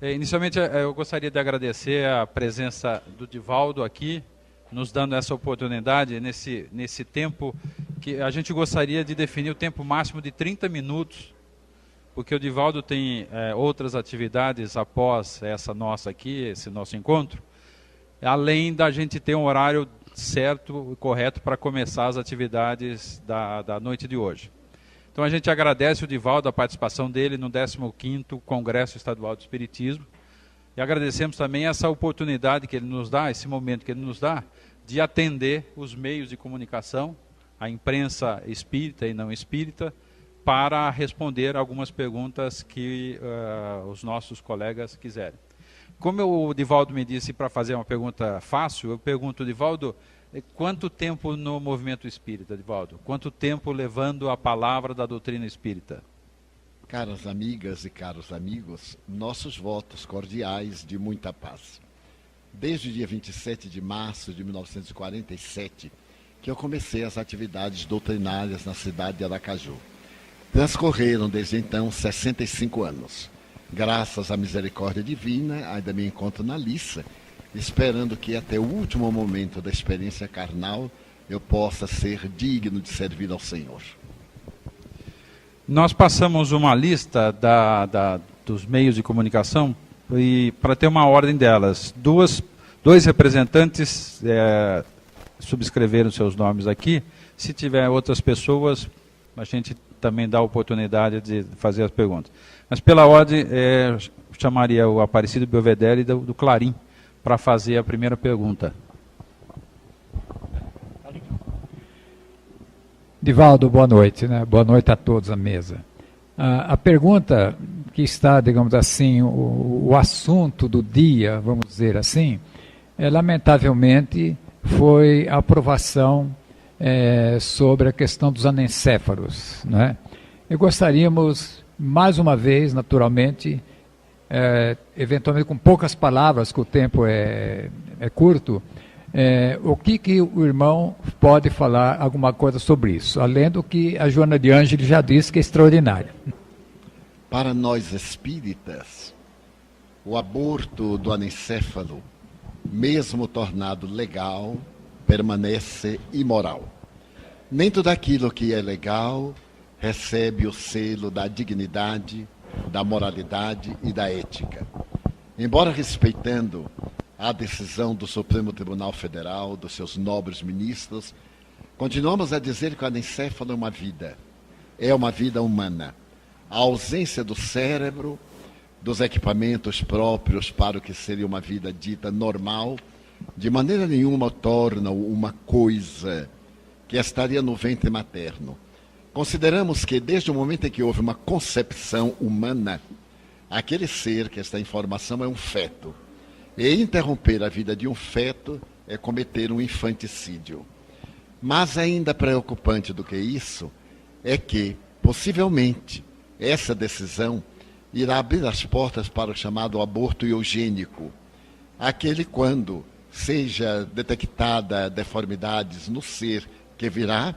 Inicialmente, eu gostaria de agradecer a presença do Divaldo aqui, nos dando essa oportunidade nesse tempo que a gente gostaria de definir o tempo máximo de 30 minutos, porque o Divaldo tem outras atividades após essa nossa aqui, esse nosso encontro, além da gente ter um horário certo e correto para começar as atividades da noite de hoje. Então a gente agradece o Divaldo, a participação dele no 15º Congresso Estadual do Espiritismo, e agradecemos também essa oportunidade que ele nos dá, esse momento que ele nos dá, de atender os meios de comunicação, a imprensa espírita e não espírita, para responder algumas perguntas que os nossos colegas quiserem. Como o Divaldo me disse para fazer uma pergunta fácil, eu pergunto, Divaldo, quanto tempo no movimento espírita, Divaldo? Quanto tempo levando a palavra da doutrina espírita? Caras amigas e caros amigos, nossos votos cordiais de muita paz. Desde o dia 27 de março de 1947, que eu comecei as atividades doutrinárias na cidade de Aracaju. Transcorreram desde então 65 anos. Graças à misericórdia divina, ainda me encontro na liça, esperando que até o último momento da experiência carnal eu possa ser digno de servir ao Senhor. Nós passamos uma lista dos meios de comunicação e para ter uma ordem delas, dois representantes subscreveram seus nomes aqui. Se tiver outras pessoas, a gente também dá a oportunidade de fazer as perguntas. Mas pela ordem, chamaria o Aparecido Belvedere do Clarim para fazer a primeira pergunta. Divaldo, boa noite, né? Boa noite a todos à mesa. A pergunta que está, digamos assim, o assunto do dia, vamos dizer assim, lamentavelmente foi a aprovação sobre a questão dos anencéfalos, né? E gostaríamos, mais uma vez, naturalmente, eventualmente com poucas palavras, que o tempo é curto, o que o irmão pode falar alguma coisa sobre isso, além do que a Joana de Ângeles já disse, que é extraordinário. Para nós espíritas, o aborto do anencéfalo, mesmo tornado legal, permanece imoral. Nem tudo aquilo que é legal recebe o selo da dignidade, da moralidade e da ética. Embora respeitando a decisão do Supremo Tribunal Federal, dos seus nobres ministros, continuamos a dizer que o anencéfalo é uma vida humana. A ausência do cérebro, dos equipamentos próprios para o que seria uma vida dita normal, de maneira nenhuma torna-o uma coisa que estaria no ventre materno. Consideramos que desde o momento em que houve uma concepção humana, aquele ser que está em formação é um feto. E interromper a vida de um feto é cometer um infanticídio. Mas ainda preocupante do que isso é que, possivelmente, essa decisão irá abrir as portas para o chamado aborto eugênico, aquele quando seja detectada deformidades no ser que virá,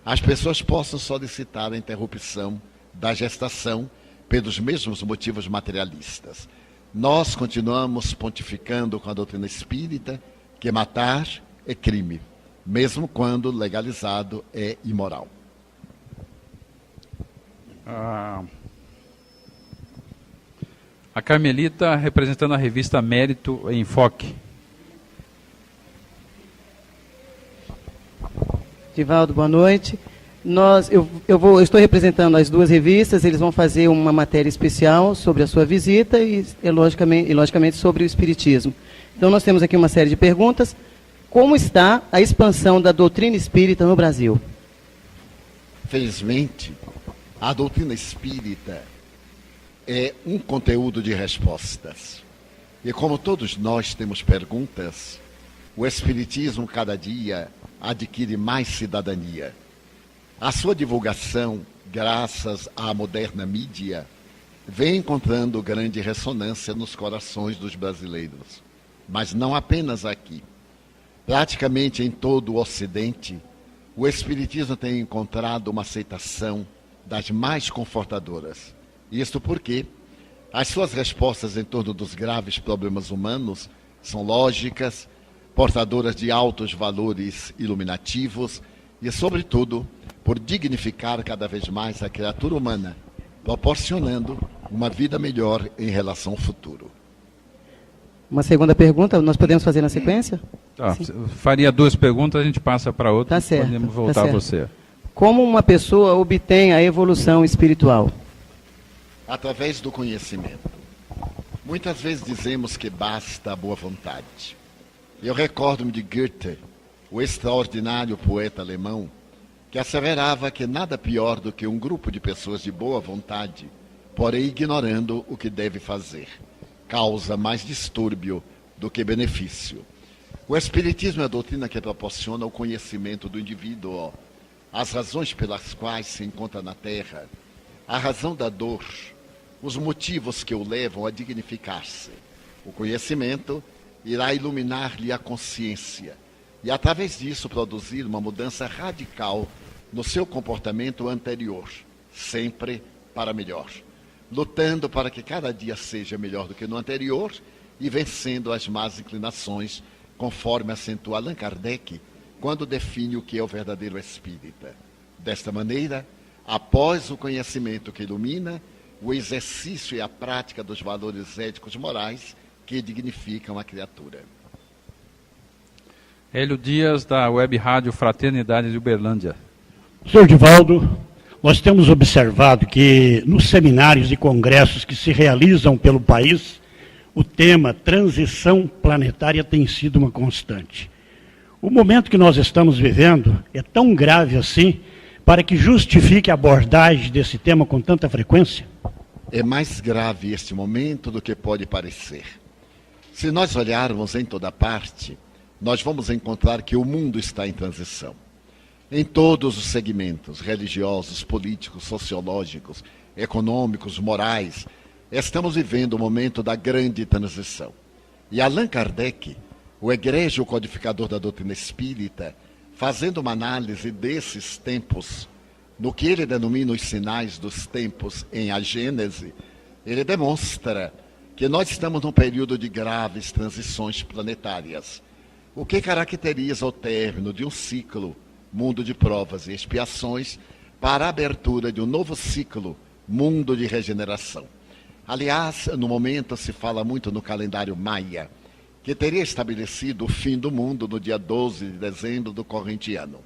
as pessoas possam solicitar a interrupção da gestação pelos mesmos motivos materialistas. Nós continuamos pontificando com a doutrina espírita que matar é crime, mesmo quando legalizado é imoral. A Carmelita, representando a revista Mérito em Enfoque. Divaldo, boa noite. Eu estou representando as duas revistas, eles vão fazer uma matéria especial sobre a sua visita e logicamente sobre o Espiritismo. Então nós temos aqui uma série de perguntas. Como está a expansão da doutrina espírita no Brasil? Felizmente, a doutrina espírita é um conteúdo de respostas. E como todos nós temos perguntas, o Espiritismo cada dia adquire mais cidadania. A sua divulgação, graças à moderna mídia, vem encontrando grande ressonância nos corações dos brasileiros. Mas não apenas aqui. Praticamente em todo o Ocidente, o Espiritismo tem encontrado uma aceitação das mais confortadoras. Isto porque As suas respostas em torno dos graves problemas humanos são lógicas, portadoras de altos valores iluminativos e, sobretudo, por dignificar cada vez mais a criatura humana, proporcionando uma vida melhor em relação ao futuro. Uma segunda pergunta, nós podemos fazer na sequência? Tá, faria 2 perguntas, a gente passa para outra. Tá certo, podemos voltar tá a você. Como uma pessoa obtém a evolução espiritual? Através do conhecimento. Muitas vezes dizemos que basta a boa vontade. Eu recordo-me de Goethe, o extraordinário poeta alemão, que asseverava que nada pior do que um grupo de pessoas de boa vontade, porém ignorando o que deve fazer, causa mais distúrbio do que benefício. O Espiritismo é a doutrina que proporciona o conhecimento do indivíduo, as razões pelas quais se encontra na Terra, a razão da dor, os motivos que o levam a dignificar-se. O conhecimento irá iluminar-lhe a consciência e, através disso, produzir uma mudança radical no seu comportamento anterior, sempre para melhor, lutando para que cada dia seja melhor do que no anterior e vencendo as más inclinações, conforme acentua Allan Kardec, quando define o que é o verdadeiro espírita. Desta maneira, após o conhecimento que ilumina, o exercício e a prática dos valores éticos morais que dignificam a criatura. Hélio Dias, da Web Rádio Fraternidade de Uberlândia. Senhor Divaldo, nós temos observado que nos seminários e congressos que se realizam pelo país, o tema transição planetária tem sido uma constante. O momento que nós estamos vivendo é tão grave assim para que justifique a abordagem desse tema com tanta frequência? É mais grave este momento do que pode parecer. Se nós olharmos em toda parte, nós vamos encontrar que o mundo está em transição. Em todos os segmentos, religiosos, políticos, sociológicos, econômicos, morais, estamos vivendo o momento da grande transição. E Allan Kardec, o egrégio codificador da doutrina espírita, fazendo uma análise desses tempos, no que ele denomina os sinais dos tempos em A Gênese, ele demonstra que nós estamos num período de graves transições planetárias, o que caracteriza o término de um ciclo, mundo de provas e expiações, para a abertura de um novo ciclo, mundo de regeneração. Aliás, no momento se fala muito no calendário maia, que teria estabelecido o fim do mundo no dia 12 de dezembro do corrente ano.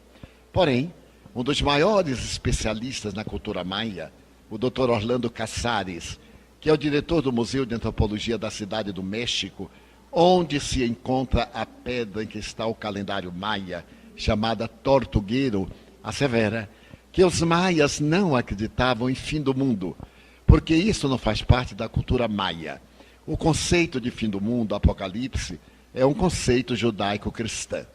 Porém, um dos maiores especialistas na cultura maia, o Dr. Orlando Casares, que é o diretor do Museu de Antropologia da Cidade do México, onde se encontra a pedra em que está o calendário maia, chamada Tortuguero, assevera que os maias não acreditavam em fim do mundo, porque isso não faz parte da cultura maia. O conceito de fim do mundo, Apocalipse, é um conceito judaico-cristão.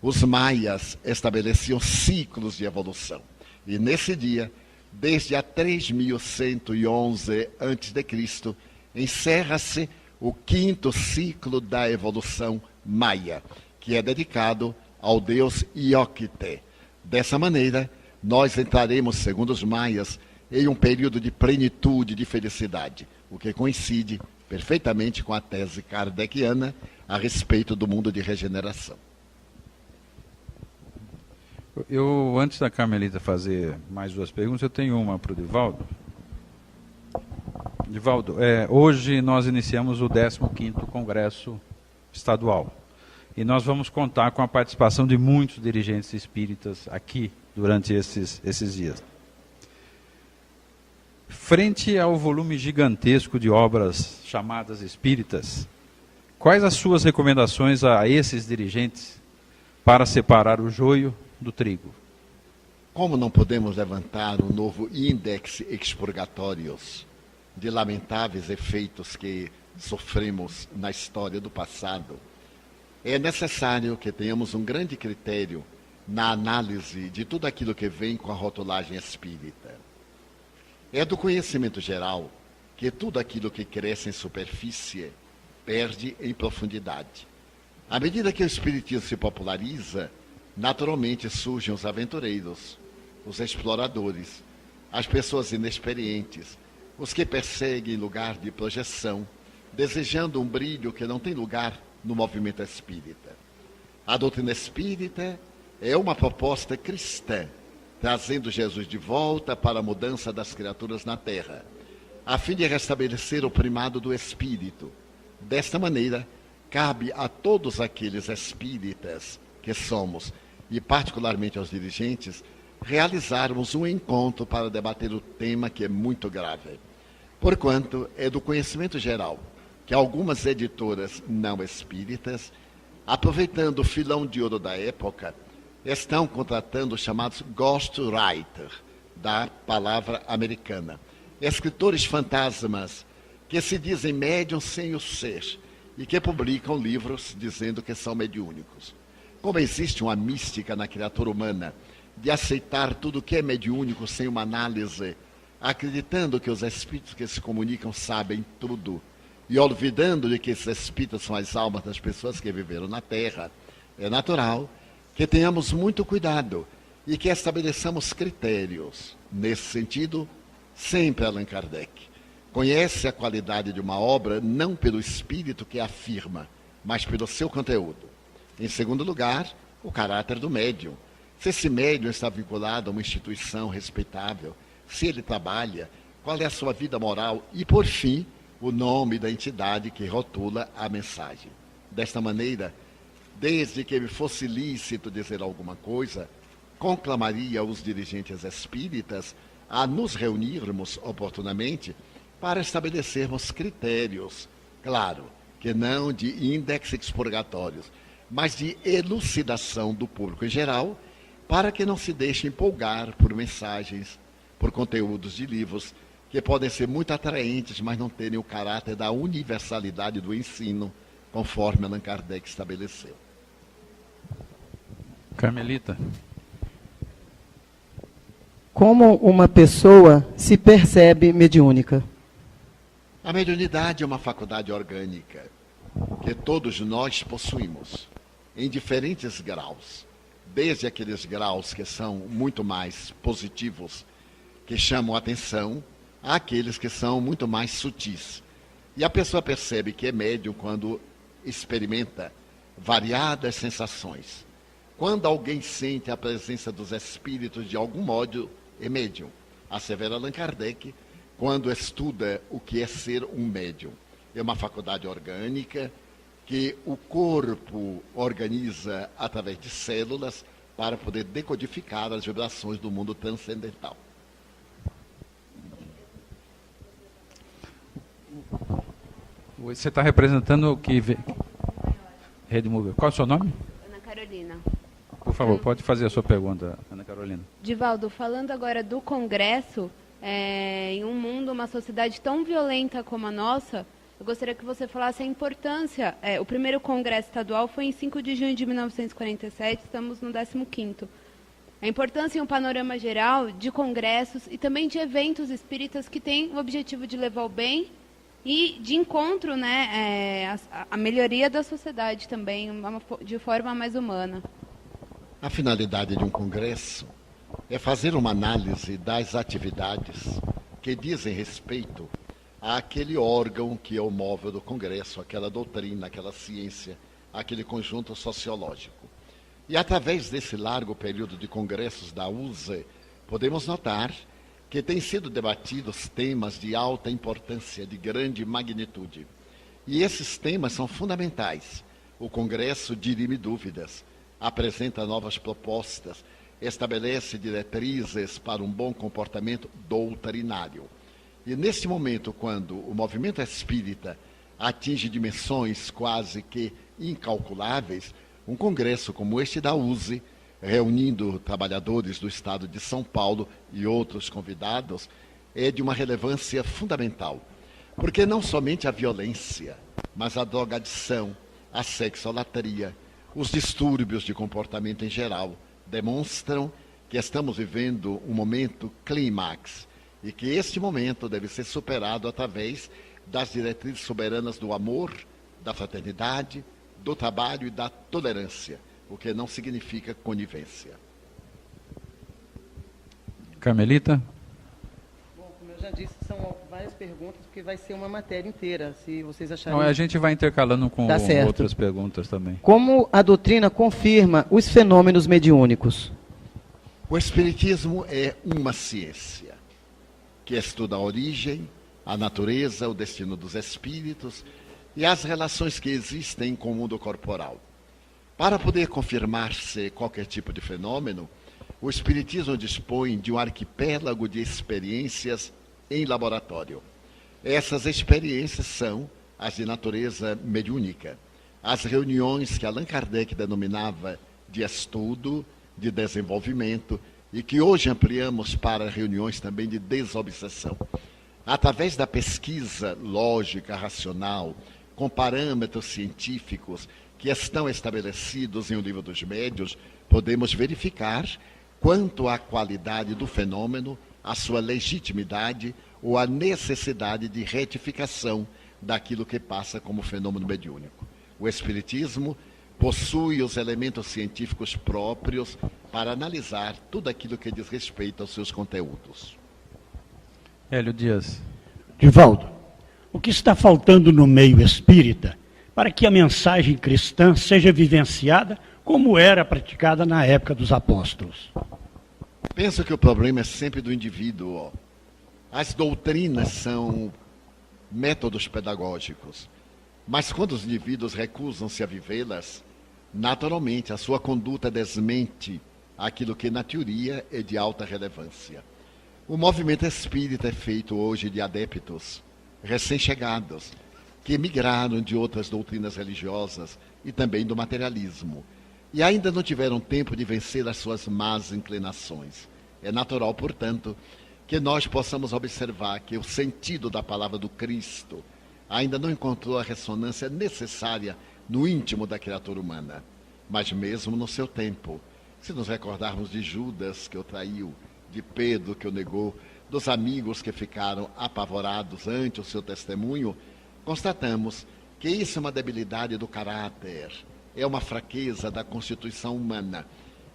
Os maias estabeleciam ciclos de evolução. E nesse dia, desde a 3111 a.C., encerra-se o 5º ciclo da evolução maia, que é dedicado ao deus Ioquite. Dessa maneira, nós entraremos, segundo os maias, em um período de plenitude, de felicidade, o que coincide perfeitamente com a tese kardeciana a respeito do mundo de regeneração. Antes da Carmelita fazer mais 2 perguntas, eu tenho uma para o Divaldo. Divaldo, hoje nós iniciamos o 15º Congresso Estadual. E nós vamos contar com a participação de muitos dirigentes espíritas aqui durante esses dias. Frente ao volume gigantesco de obras chamadas espíritas, quais as suas recomendações a esses dirigentes para separar o joio do trigo? Como não podemos levantar um novo índex expurgatórios de lamentáveis efeitos que sofremos na história do passado, é necessário que tenhamos um grande critério na análise de tudo aquilo que vem com a rotulagem espírita. É do conhecimento geral que tudo aquilo que cresce em superfície perde em profundidade. À medida que o espiritismo se populariza, naturalmente surgem os aventureiros, os exploradores, as pessoas inexperientes, os que perseguem lugar de projeção, desejando um brilho que não tem lugar no movimento espírita. A doutrina espírita é uma proposta cristã, trazendo Jesus de volta para a mudança das criaturas na Terra, a fim de restabelecer o primado do espírito. Desta maneira, cabe a todos aqueles espíritas que somos, e particularmente aos dirigentes, realizarmos um encontro para debater o tema que é muito grave. Porquanto é do conhecimento geral que algumas editoras não espíritas, aproveitando o filão de ouro da época, estão contratando os chamados ghostwriter, da palavra americana, escritores fantasmas que se dizem médiums sem o ser e que publicam livros dizendo que são mediúnicos. Como existe uma mística na criatura humana de aceitar tudo que é mediúnico sem uma análise, acreditando que os espíritos que se comunicam sabem tudo e olvidando de que esses espíritos são as almas das pessoas que viveram na Terra, é natural que tenhamos muito cuidado e que estabeleçamos critérios. Nesse sentido, sempre Allan Kardec conhece a qualidade de uma obra não pelo espírito que afirma, mas pelo seu conteúdo. Em segundo lugar, o caráter do médium. Se esse médium está vinculado a uma instituição respeitável, se ele trabalha, qual é a sua vida moral e, por fim, o nome da entidade que rotula a mensagem. Desta maneira, desde que me fosse lícito dizer alguma coisa, conclamaria os dirigentes espíritas a nos reunirmos oportunamente para estabelecermos critérios, claro, que não de índex expurgatórios, mas de elucidação do público em geral, para que não se deixe empolgar por mensagens, por conteúdos de livros, que podem ser muito atraentes, mas não terem o caráter da universalidade do ensino, conforme Allan Kardec estabeleceu. Carmelita. Como uma pessoa se percebe mediúnica? A mediunidade é uma faculdade orgânica que todos nós possuímos, em diferentes graus, desde aqueles graus que são muito mais positivos, que chamam a atenção, àqueles que são muito mais sutis. E a pessoa percebe que é médium quando experimenta variadas sensações. Quando alguém sente a presença dos espíritos de algum modo, é médium. Assevera Allan Kardec, quando estuda o que é ser um médium. É uma faculdade orgânica que o corpo organiza através de células para poder decodificar as vibrações do mundo transcendental. Você está representando o que... Rede Mover. Qual é o seu nome? Ana Carolina. Por favor, pode fazer a sua pergunta, Ana Carolina. Divaldo, falando agora do Congresso, em um mundo, uma sociedade tão violenta como a nossa, eu gostaria que você falasse a importância. O primeiro Congresso Estadual foi em 5 de junho de 1947, estamos no 15º. A importância em um panorama geral de congressos e também de eventos espíritas que têm o objetivo de levar o bem e de encontro, né, a melhoria da sociedade também, de forma mais humana. A finalidade de um congresso é fazer uma análise das atividades que dizem respeito àquele órgão que é o móvel do congresso, aquela doutrina, aquela ciência, aquele conjunto sociológico. E através desse largo período de congressos da USE, podemos notar que têm sido debatidos temas de alta importância, de grande magnitude. E esses temas são fundamentais. O congresso dirime dúvidas, apresenta novas propostas, estabelece diretrizes para um bom comportamento doutrinário. E nesse momento, quando o movimento espírita atinge dimensões quase que incalculáveis, um congresso como este da USE, reunindo trabalhadores do estado de São Paulo e outros convidados, é de uma relevância fundamental. Porque não somente a violência, mas a drogadição, a sexolatria, os distúrbios de comportamento em geral demonstram que estamos vivendo um momento clímax e que este momento deve ser superado através das diretrizes soberanas do amor, da fraternidade, do trabalho e da tolerância, o que não significa conivência. Carmelita? Bom, como Eu já disse, são várias perguntas, porque vai ser uma matéria inteira, se vocês acharem. Não, a gente vai intercalando com Tá certo. outras perguntas também. Como a doutrina confirma os fenômenos mediúnicos? O Espiritismo é uma ciência que estuda a origem, a natureza, o destino dos espíritos e as relações que existem com o mundo corporal. Para poder confirmar-se qualquer tipo de fenômeno, o Espiritismo dispõe de um arquipélago de experiências em laboratório. Essas experiências são as de natureza mediúnica, as reuniões que Allan Kardec denominava de estudo, de desenvolvimento, e que hoje ampliamos para reuniões também de desobsessão. Através da pesquisa lógica, racional, com parâmetros científicos que estão estabelecidos em O Livro dos Médiuns, podemos verificar quanto à qualidade do fenômeno, a sua legitimidade ou a necessidade de retificação daquilo que passa como fenômeno mediúnico. O Espiritismo possui os elementos científicos próprios para analisar tudo aquilo que diz respeito aos seus conteúdos. Hélio Dias. Divaldo, o que está faltando no meio espírita para que a mensagem cristã seja vivenciada como era praticada na época dos apóstolos? Penso que o problema é sempre do indivíduo. As doutrinas são métodos pedagógicos, mas quando os indivíduos recusam-se a vivê-las, naturalmente a sua conduta desmente aquilo que na teoria é de alta relevância. O movimento espírita é feito hoje de adeptos recém-chegados, que migraram de outras doutrinas religiosas e também do materialismo, e ainda não tiveram tempo de vencer as suas más inclinações. É natural, portanto, que nós possamos observar que o sentido da palavra do Cristo ainda não encontrou a ressonância necessária no íntimo da criatura humana, mas mesmo no seu tempo. Se nos recordarmos de Judas, que o traiu, de Pedro, que o negou, dos amigos que ficaram apavorados ante o seu testemunho, constatamos que isso é uma debilidade do caráter, é uma fraqueza da constituição humana,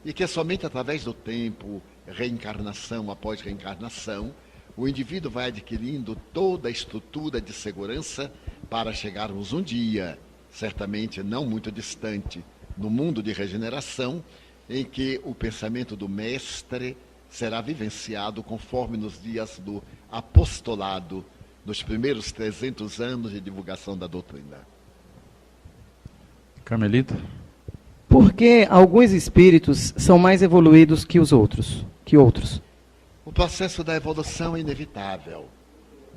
e que somente através do tempo, reencarnação após reencarnação, o indivíduo vai adquirindo toda a estrutura de segurança para chegarmos um dia, certamente não muito distante, no mundo de regeneração, em que o pensamento do mestre será vivenciado conforme nos dias do apostolado, nos primeiros 300 anos de divulgação da doutrina. Carmelita. Por que alguns espíritos são mais evoluídos que os outros? O processo da evolução é inevitável.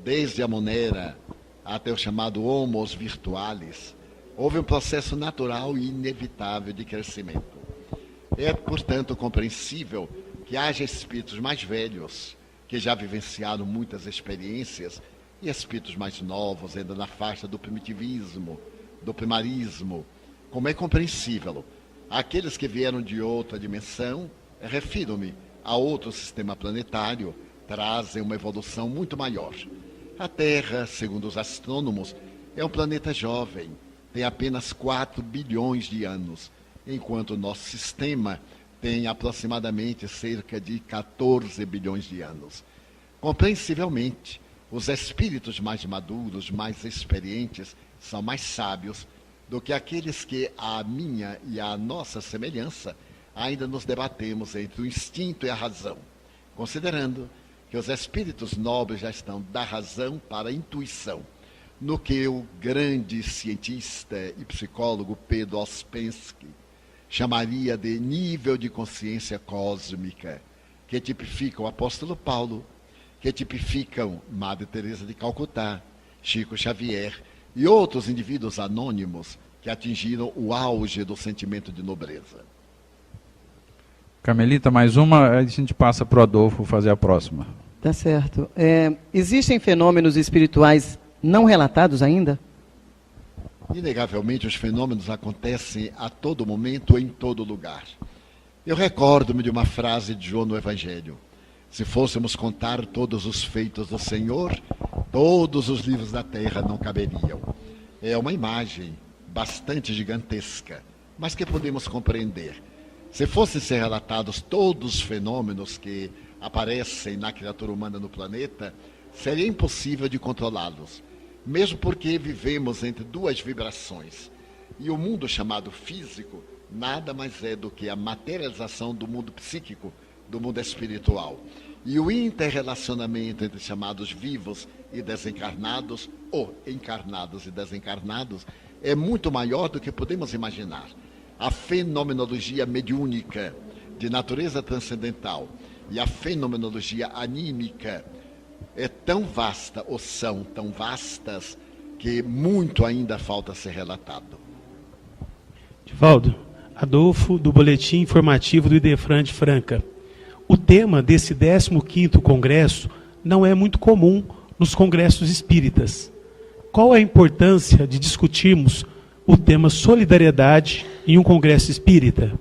Desde a Monera até o chamado Homos Virtualis, houve um processo natural e inevitável de crescimento. É, portanto, compreensível que haja espíritos mais velhos, que já vivenciaram muitas experiências, e espíritos mais novos, ainda na faixa do primitivismo, do primarismo. Como é compreensível, aqueles que vieram de outra dimensão, refiro-me a outro sistema planetário, trazem uma evolução muito maior. A Terra, segundo os astrônomos, é um planeta jovem, tem apenas 4 bilhões de anos, enquanto o nosso sistema tem aproximadamente cerca de 14 bilhões de anos. Compreensivelmente, os espíritos mais maduros, mais experientes, são mais sábios do que aqueles que, à minha e à nossa semelhança, ainda nos debatemos entre o instinto e a razão, considerando que os espíritos nobres já estão da razão para a intuição, no que o grande cientista e psicólogo Pedro Ouspensky chamaria de nível de consciência cósmica, que tipificam o apóstolo Paulo, que tipificam Madre Teresa de Calcutá, Chico Xavier e outros indivíduos anônimos que atingiram o auge do sentimento de nobreza. Carmelita, mais uma, a gente passa para o Adolfo fazer a próxima. Tá certo. Existem fenômenos espirituais não relatados ainda? Inegavelmente, os fenômenos acontecem a todo momento, em todo lugar. Eu recordo-me de uma frase de João no Evangelho: se fôssemos contar todos os feitos do Senhor, todos os livros da terra não caberiam. É uma imagem bastante gigantesca, mas que podemos compreender. Se fossem ser relatados todos os fenômenos que aparecem na criatura humana no planeta, seria impossível de controlá-los, mesmo porque vivemos entre duas vibrações. E o mundo chamado físico nada mais é do que a materialização do mundo psíquico, do mundo espiritual. E o interrelacionamento entre chamados vivos e desencarnados, ou encarnados e desencarnados, é muito maior do que podemos imaginar. A fenomenologia mediúnica de natureza transcendental e a fenomenologia anímica é tão vasta, ou são tão vastas, que muito ainda falta a ser relatado. Divaldo, Adolfo, do Boletim Informativo do Idefran de Franca. O tema desse 15º Congresso não é muito comum nos congressos espíritas. Qual a importância de discutirmos o tema solidariedade em um congresso espírita?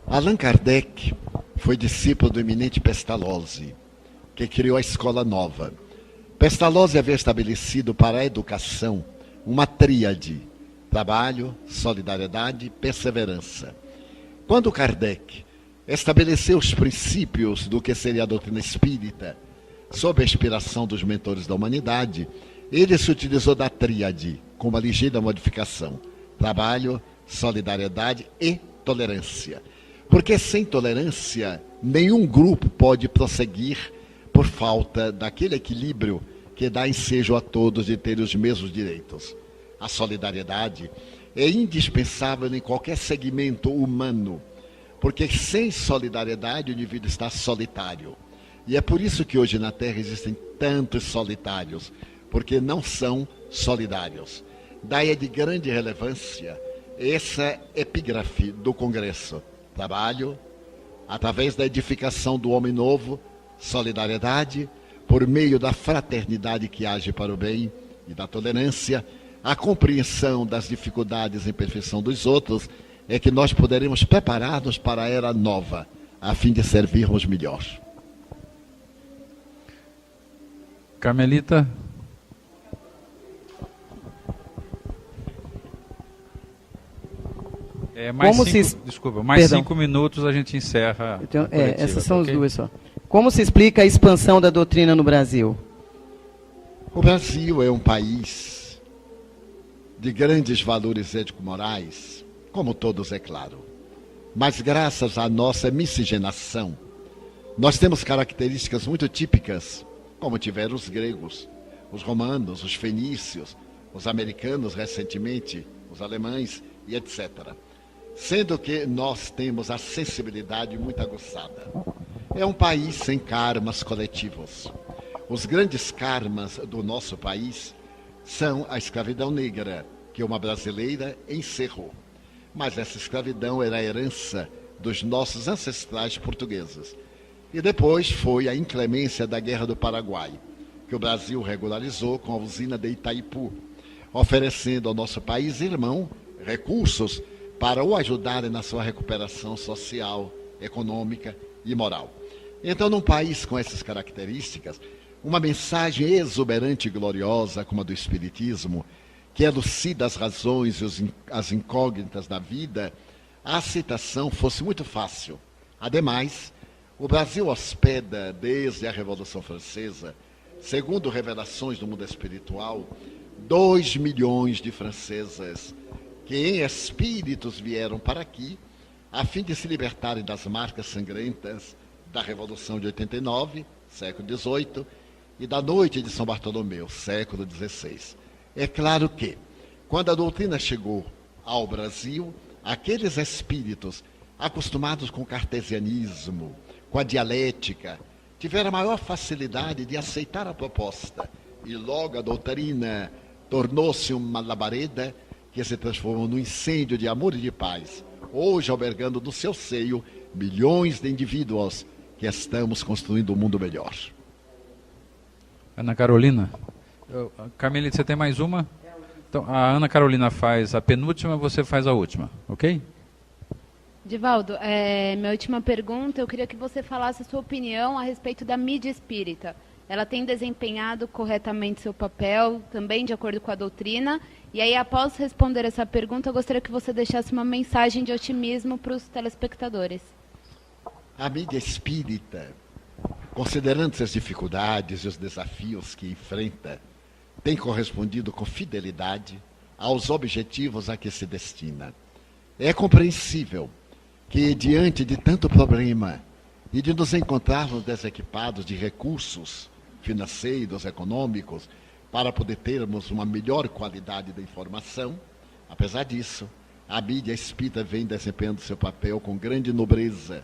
Allan Kardec foi discípulo do eminente Pestalozzi, que criou a Escola Nova. Pestalozzi havia estabelecido para a educação uma tríade: trabalho, solidariedade e perseverança. Quando Kardec estabeleceu os princípios do que seria a doutrina espírita, sob a inspiração dos mentores da humanidade, ele se utilizou da tríade com uma ligeira modificação: trabalho, solidariedade e tolerância. Porque sem tolerância, nenhum grupo pode prosseguir por falta daquele equilíbrio que dá ensejo a todos de ter os mesmos direitos. A solidariedade é indispensável em qualquer segmento humano, porque sem solidariedade o indivíduo está solitário. E é por isso que hoje na Terra existem tantos solitários, porque não são solidários. Daí é de grande relevância essa epígrafe do Congresso: trabalho, através da edificação do homem novo; solidariedade, por meio da fraternidade que age para o bem; e da tolerância, a compreensão das dificuldades e imperfeição dos outros, é que nós poderemos preparar-nos para a era nova, a fim de servirmos melhor. Carmelita. Mais 5 minutos a gente encerra. Então, essas são as duas só. Como se explica a expansão da doutrina no Brasil? O Brasil é um país de grandes valores ético-morais, como todos, é claro. Mas graças à nossa miscigenação, nós temos características muito típicas, como tiveram os gregos, os romanos, os fenícios, os americanos recentemente, os alemães e etc. Sendo que nós temos a sensibilidade muito aguçada. É um país sem karmas coletivos. Os grandes karmas do nosso país são a escravidão negra, que uma brasileira encerrou. Mas essa escravidão era a herança dos nossos ancestrais portugueses. E depois foi a inclemência da Guerra do Paraguai, que o Brasil regularizou com a usina de Itaipu, oferecendo ao nosso país irmão recursos para o ajudarem na sua recuperação social, econômica e moral. Então, num país com essas características, uma mensagem exuberante e gloriosa como a do Espiritismo, que elucida as razões e as incógnitas da vida, a aceitação fosse muito fácil. Ademais, o Brasil hospeda, desde a Revolução Francesa, segundo revelações do mundo espiritual, 2 milhões de francesas que em espíritos vieram para aqui a fim de se libertarem das marcas sangrentas da Revolução de 89, século XVIII, e da Noite de São Bartolomeu, século XVI. É claro que, quando a doutrina chegou ao Brasil, aqueles espíritos acostumados com o cartesianismo, com a dialética, tiveram a maior facilidade de aceitar a proposta. E logo a doutrina tornou-se uma labareda que se transformou num incêndio de amor e de paz, hoje albergando no seu seio milhões de indivíduos que estamos construindo um mundo melhor. Ana Carolina. Carmelita, você tem mais uma? Então, a Ana Carolina faz a penúltima, você faz a última, ok? Divaldo, minha última pergunta, eu queria que você falasse a sua opinião a respeito da mídia espírita. Ela tem desempenhado corretamente seu papel, também de acordo com a doutrina? E aí, após responder essa pergunta, eu gostaria que você deixasse uma mensagem de otimismo para os telespectadores. A mídia espírita considerando as dificuldades e os desafios que enfrenta, tem correspondido com fidelidade aos objetivos a que se destina. É compreensível que, diante de tanto problema e de nos encontrarmos desequipados de recursos financeiros, econômicos, para poder termos uma melhor qualidade da informação, apesar disso, a mídia espírita vem desempenhando seu papel com grande nobreza,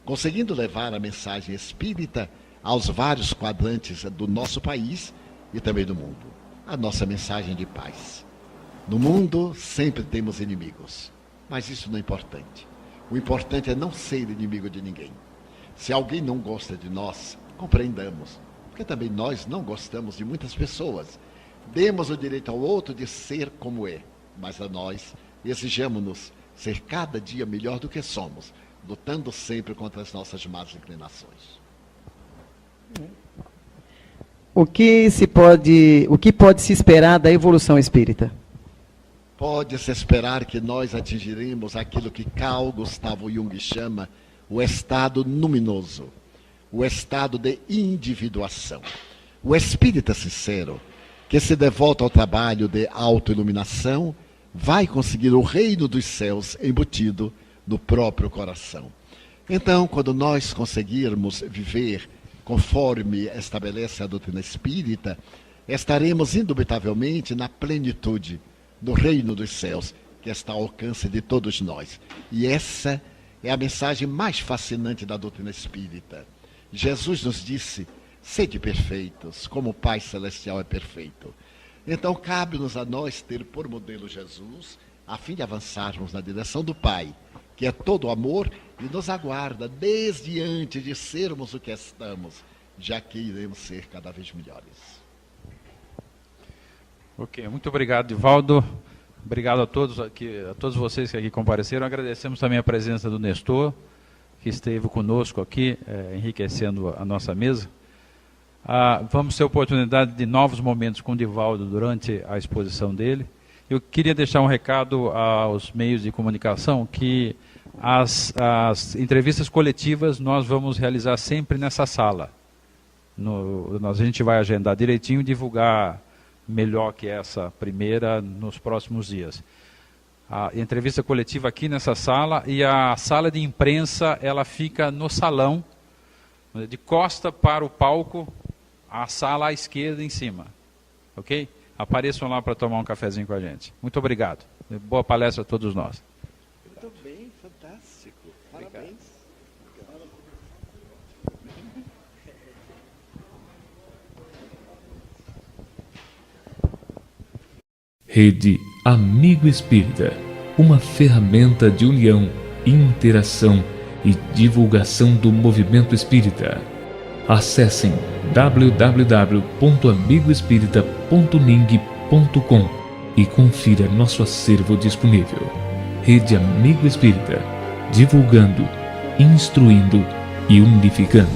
conseguindo levar a mensagem espírita aos vários quadrantes do nosso país e também do mundo. A nossa mensagem de paz. No mundo sempre temos inimigos, mas isso não é importante. O importante é não ser inimigo de ninguém. Se alguém não gosta de nós, compreendamos, porque também nós não gostamos de muitas pessoas. Demos o direito ao outro de ser como é, mas a nós exijamos-nos ser cada dia melhor do que somos, lutando sempre contra as nossas más inclinações. O que pode se esperar da evolução espírita? Pode-se esperar que nós atingiremos aquilo que Carl Gustavo Jung chama o estado luminoso, o estado de individuação. O espírita sincero, que se devota ao trabalho de autoiluminação, vai conseguir o reino dos céus embutido no próprio coração. Então, quando nós conseguirmos viver conforme estabelece a doutrina espírita, estaremos indubitavelmente na plenitude do reino dos céus, que está ao alcance de todos nós. E essa é a mensagem mais fascinante da doutrina espírita. Jesus nos disse: sede perfeitos, como o Pai Celestial é perfeito. Então, cabe-nos a nós ter por modelo Jesus, a fim de avançarmos na direção do Pai, que é todo amor e nos aguarda desde antes de sermos o que estamos, já que iremos ser cada vez melhores. Ok, muito obrigado, Divaldo. Obrigado a todos vocês que aqui compareceram. Agradecemos também a presença do Nestor, que esteve conosco aqui, enriquecendo a nossa mesa. Vamos ter oportunidade de novos momentos com o Divaldo durante a exposição dele. Eu queria deixar um recado aos meios de comunicação que as entrevistas coletivas nós vamos realizar sempre nessa sala. A gente vai agendar direitinho e divulgar melhor que essa primeira nos próximos dias. A entrevista coletiva aqui nessa sala, e a sala de imprensa ela fica no salão, de costa para o palco, a sala à esquerda em cima. Ok? Apareçam lá para tomar um cafezinho com a gente. Muito obrigado. Boa palestra a todos nós. Muito bem, fantástico. Parabéns. Rede Amigo Espírita, uma ferramenta de união, interação e divulgação do movimento espírita. Acessem www.amigoespírita.ning.com e confira nosso acervo disponível. Rede Amigo Espírita, divulgando, instruindo e unificando.